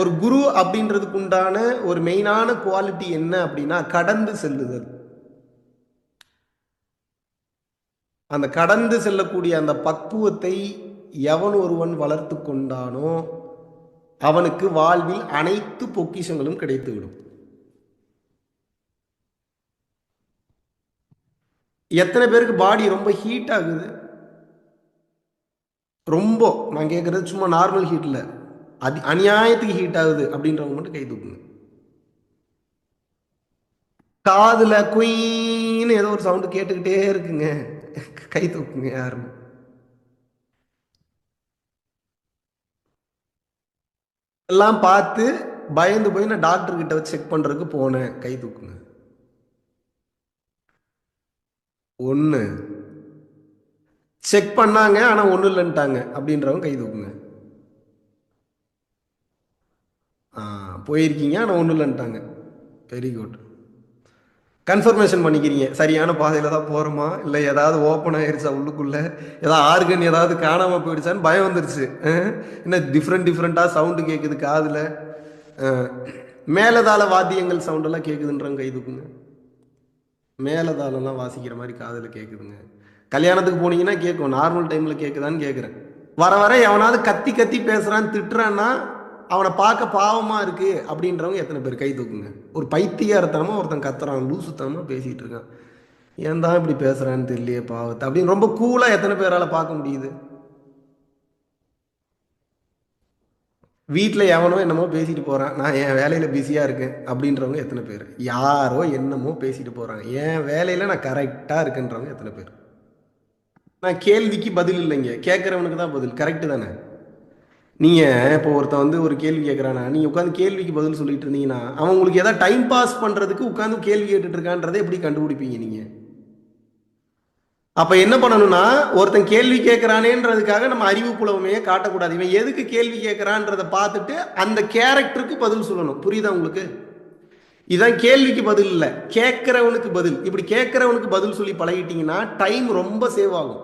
ஒரு குரு அப்படின்றதுக்கு உண்டான ஒரு மெயினான குவாலிட்டி என்ன அப்படின்னா கடந்து செல்லுதல். அந்த கடந்து செல்லக்கூடிய அந்த பக்குவத்தை எவன் ஒருவன் வளர்த்து கொண்டானோ அவனுக்கு வாழ்வில் அனைத்து பொக்கிஷங்களும் கிடைத்துவிடும். எத்தனை பேருக்கு பாடி ரொம்ப ஹீட் ஆகுது? ரொம்ப, நான் கேட்கறது சும்மா நார்மல் ஹீட்ல அநியாயத்துக்கு ஹீட் ஆகுது அப்படின்றவங்க மட்டும் கை தூக்குங்க. காதுல குயின்னு ஏதோ ஒரு சவுண்டு கேட்டுக்கிட்டே இருக்குங்க, கை தூக்குங்க யாரும். எல்லாம் பார்த்து பயந்து போய் நான் டாக்டர் கிட்ட வச்சு செக் பண்றதுக்கு போனேன், கை தூக்குங்க. ஒன்று செக் பண்ணாங்க ஆனா ஒன்றும் இல்லைன்ட்டாங்க அப்படின்றவங்க கை தூக்குங்க. போயிருக்கீங்க ஆனா ஒன்றும் இல்லைன்ட்டாங்க, வெரி குட். கன்ஃபர்மேஷன் பண்ணிக்கிறீங்க சரியான பாதையில் தான் போகிறோமா, இல்லை ஏதாவது ஓப்பன் ஆயிருச்சா உள்ளுக்குள்ளே, ஏதாவது ஆர்கன் ஏதாவது காணாமல் போயிடுச்சான்னு பயம் வந்துருச்சு. என்ன டிஃப்ரெண்ட்டாக சவுண்டு கேட்குது காதில், மேலதாள வாத்தியங்கள் சவுண்டெல்லாம் கேட்குதுன்றவங்க கை தூக்குங்க. மேலதாளம்லாம் வாசிக்கிற மாதிரி காதில் கேட்குதுங்க. கல்யாணத்துக்கு போனீங்கன்னா கேட்கும், நார்மல் டைமில் கேட்குதான்னு கேட்குறேன். வர வர எவனாவது கத்தி கத்தி பேசுகிறான்னு திட்டுறான்னா அவனை பார்க்க பாவமாக இருக்குது அப்படின்றவங்க எத்தனை பேர் கை தூக்குங்க. ஒரு பைத்தியாரத்தனமாக ஒருத்தன் கத்துறான், லூசுத்தனமாக பேசிகிட்டு இருக்கான், ஏன் தான் இப்படி பேசுகிறான்னு தெரியலையே பாவத்தை அப்படின்னு ரொம்ப கூலாக எத்தனை பேரால் பார்க்க முடியுது? வீட்டில் எவனோ என்னமோ பேசிட்டு போகிறான், நான் என் வேலையில் பிஸியாக இருக்கேன் அப்படின்றவங்க எத்தனை பேர்? யாரோ என்னமோ பேசிட்டு போகிறாங்க, என் வேலையில் நான் கரெக்டாக இருக்குன்றவங்க எத்தனை பேர்? நான் கேள்விக்கு பதில் இல்லைங்க, கேட்குறவனுக்கு தான் பதில். கரெக்டு தானே? நீங்கள் இப்போ ஒருத்தன் வந்து ஒரு கேள்வி கேட்குறானா, நீங்கள் உட்காந்து கேள்விக்கு பதில் சொல்லிட்டு இருந்தீங்கன்னா அவன் உங்களுக்கு ஏதாவது டைம் பாஸ் பண்ணுறதுக்கு உட்காந்து கேள்வி கேட்டுட்டு இருக்கான்றதை எப்படி கண்டுபிடிப்பீங்க நீங்கள்? அப்போ என்ன பண்ணணும்னா, ஒருத்தன் கேள்வி கேட்குறானேன்றதுக்காக நம்ம அறிவு புலமையே காட்டக்கூடாது. இவன் எதுக்கு கேள்வி கேட்குறான்றதை பார்த்துட்டு அந்த கேரக்டருக்கு பதில் சொல்லணும். புரியுதா உங்களுக்கு? இதான் கேள்விக்கு பதில் இல்லை, கேட்குறவனுக்கு பதில். இப்படி கேட்குறவனுக்கு பதில் சொல்லி பழகிட்டீங்கன்னா டைம் ரொம்ப சேவ் ஆகும்.